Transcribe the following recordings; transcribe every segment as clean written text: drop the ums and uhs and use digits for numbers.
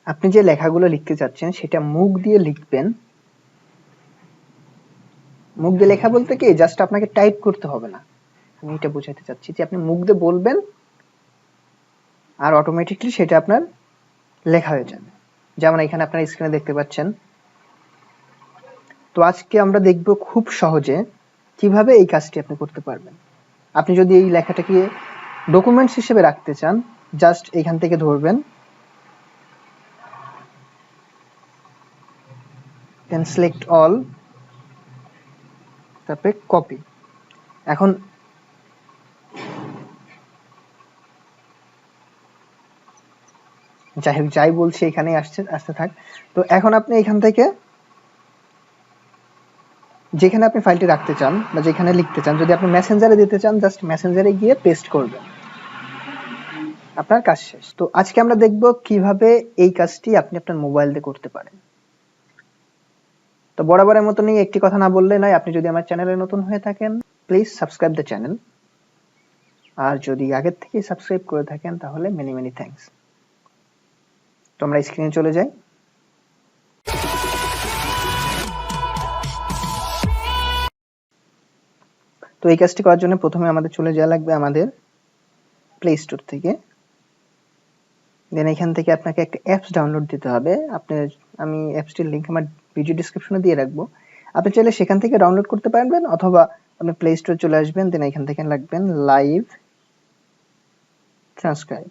আপনি যে লেখাগুলো লিখতে চাচ্ছেন সেটা মুখ দিয়ে লিখবেন। মুখ দিয়ে লেখা বলতে কি জাস্ট আপনাকে টাইপ করতে হবে না, আমি এটা বোঝাতে চাচ্ছি যে আপনি মুখ দিয়ে বলবেন আর অটোমেটিকলি সেটা আপনার লেখা হয়ে যাবে। যেমন এখানে আপনারা স্ক্রিনে দেখতে পাচ্ছেন। তো আজকে আমরা দেখব খুব সহজে কিভাবে এই কাজটি আপনি করতে পারবেন। আপনি যদি এই লেখাটাকে ডকুমেন্টস হিসেবে রাখতে চান, জাস্ট এখান থেকে ধরবেন, দেন সিলেক্ট অল, তারপরে কপি। এখন যাই হোক, যাই বলছি এখানেই আসতে থাক। তো এখন আপনি এখান থেকে যেখানে আপনি ফাইলটি রাখতে চান বা যেখানে লিখতে চান, যদি আপনি মেসেঞ্জারে দিতে চান জাস্ট মেসেঞ্জারে গিয়ে পেস্ট করবেন, আপনার কাজ শেষ। তো আজকে আমরা দেখব কিভাবে এই কাজটি আপনি আপনার মোবাইল দিয়ে করতে পারেন। তো বরাবরের মতনই একটি কথা না বললে নয়, আপনি যদি আমার চ্যানেলে নতুন হয়ে থাকেন প্লিজ সাবস্ক্রাইব দ্য চ্যানেল, আর যদি আগের থেকে সাবস্ক্রাইব করে থাকেন তাহলে মেনি মেনি থ্যাঙ্কস। তো আমরা স্ক্রিনে চলে যাই। তো এই কাজটি করার জন্য প্রথমে আমাদের চলে যাওয়া লাগবে আমাদের প্লে স্টোর থেকে। দেন এখান থেকে আপনাকে একটা অ্যাপস ডাউনলোড দিতে হবে। আমি অ্যাপসটির লিংক আমার ভিডিও ডেসক্রিপশনে দিয়ে রাখবো। আপনি চাইলে সেখান থেকে ডাউনলোড করতে পারবেন, অথবা আপনি প্লে স্টোরে চলে আসবেন, দেন এখান থেকে লিখবেন লাইভ ট্রান্সক্রাইব।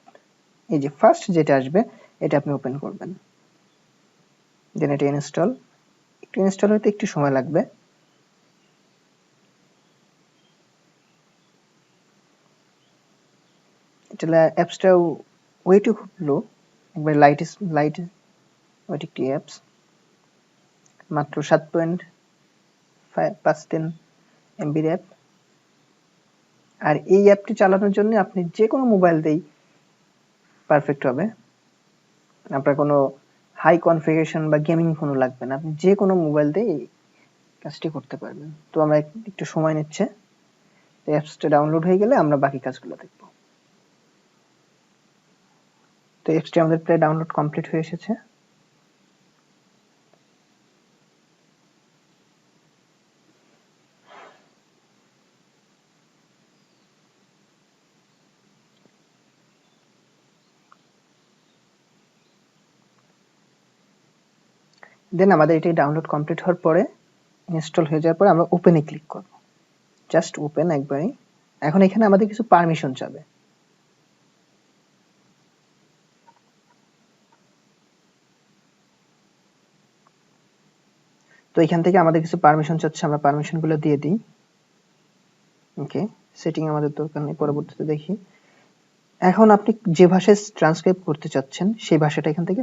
এই যে ফার্স্ট যেটা আসবে এটা আপনি ওপেন করবেন, দেন এটা ইনস্টল হতে একটু সময় লাগবে। এটা অ্যাপসটা ওয়েটও খুব লো, একবার লাইট ওয়েট একটি অ্যাপস, মাত্র 7.53 এমবির অ্যাপ। আর এই অ্যাপটি চালানোর জন্য আপনি যে কোনো মোবাইল দিয়েই পারফেক্ট হবে, আপনার কোনো হাই কনফিগারেশন বা গেমিং ফোনও লাগবে না, আপনি যে কোনো মোবাইল দিয়ে এই কাজটি করতে পারবেন। তো আমরা একটু সময় নিচ্ছে, অ্যাপসটা ডাউনলোড হয়ে গেলে আমরা বাকি কাজগুলো দেখব। তো অ্যাপসটি আমাদের প্রায় ডাউনলোড কমপ্লিট হয়ে এসেছে। দেন আমাদের এটি ডাউনলোড কমপ্লিট হওয়ার পরে, ইনস্টল হয়ে যাওয়ার পরে আমরা ওপেনে ক্লিক করব, জাস্ট ওপেন একবারই। এখন এখানে আমাদের কিছু পারমিশন চাবে। তো এখান থেকে আমাদের কিছু পারমিশন চাচ্ছে, আমরা পারমিশনগুলো দিয়ে দিই। ওকে, সেটিং আমাদের দরকার নেই, পরবর্তীতে দেখি। এখন আপনি যে ভাষায় ট্রান্সক্রাইব করতে চাচ্ছেন সেই ভাষাটা এখান থেকে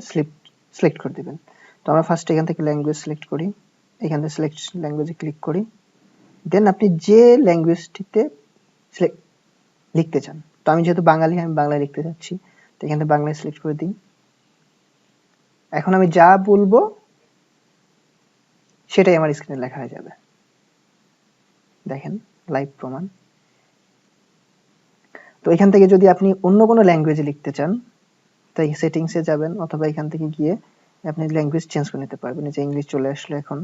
সিলেক্ট করে দিবেন। তো আমরা ফার্স্ট এখান থেকে ল্যাঙ্গুয়েজ সিলেক্ট করি, এখান থেকে সিলেক্ট ল্যাঙ্গুয়েজে ক্লিক করি। দেন আপনি যে ল্যাঙ্গুয়েজটিতে লিখতে চান, তো আমি যেহেতু বাঙালি, আমি বাংলায় লিখতে চাচ্ছি, তো এখান থেকে বাংলায় সিলেক্ট করে দিই। এখন আমি যা বলবো সেটাই আমার স্ক্রিনে লেখা হয়ে যাবে, দেখেন লাইভ প্রমাণ। তো এখান থেকে যদি আপনি অন্য কোনো ল্যাঙ্গুয়েজে লিখতে চান, তো এই সেটিংসে যাবেন, অথবা এখান থেকে গিয়ে আপনি ল্যাঙ্গুয়েজ চেঞ্জ করে নিতে পারবেন। যে ইংলিশ চলে আসলো, এখন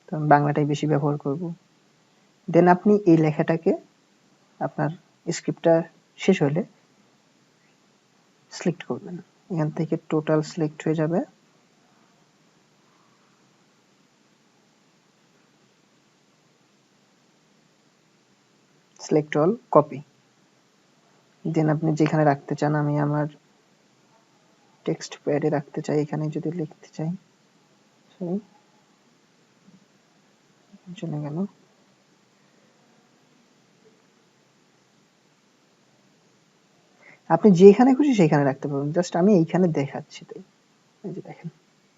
তো আমি বাংলাটাই বেশি ব্যবহার করব। দেন আপনি এই লেখাটাকে আপনার স্ক্রিপ্টটা শেষ হলে সিলেক্ট করবেন, এখান থেকে টোটাল সিলেক্ট হয়ে যাবে। Select all, copy. দেন আপনি যেখানে রাখতে চান, আমি আমার টেক্সট প্যাডে রাখতে চাই, এখানে যদি লিখতে চাই, সরি চলে গেল। আপনি যেখানে খুশি সেখানে রাখতে পারবেন, জাস্ট আমি এইখানে দেখাচ্ছি তাই। এই যে দেখেন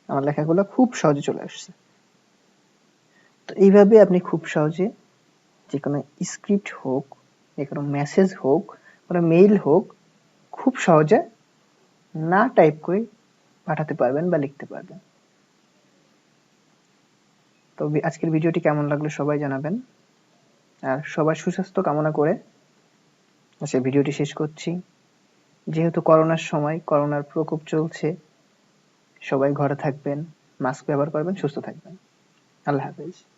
আমার লেখাগুলো খুব সহজে চলে আসছে। তো এইভাবে আপনি খুব সহজে যে কোনো স্ক্রিপ্ট হোক, যে কোনো মেসেজ হোক, কোনো মেইল হোক, খুব সহজে না টাইপ করে পাঠাতে পারবেন বা লিখতে পারবেন। তো আজকের ভিডিওটি কেমন লাগলো সবাই জানাবেন, আর সবার সুস্বাস্থ্য কামনা করে আজকের ভিডিওটি শেষ করছি। যেহেতু করোনার সময়, করোনার প্রকোপ চলছে, সবাই ঘরে থাকবেন, মাস্ক ব্যবহার করবেন, সুস্থ থাকবেন। আল্লাহ হাফেজ।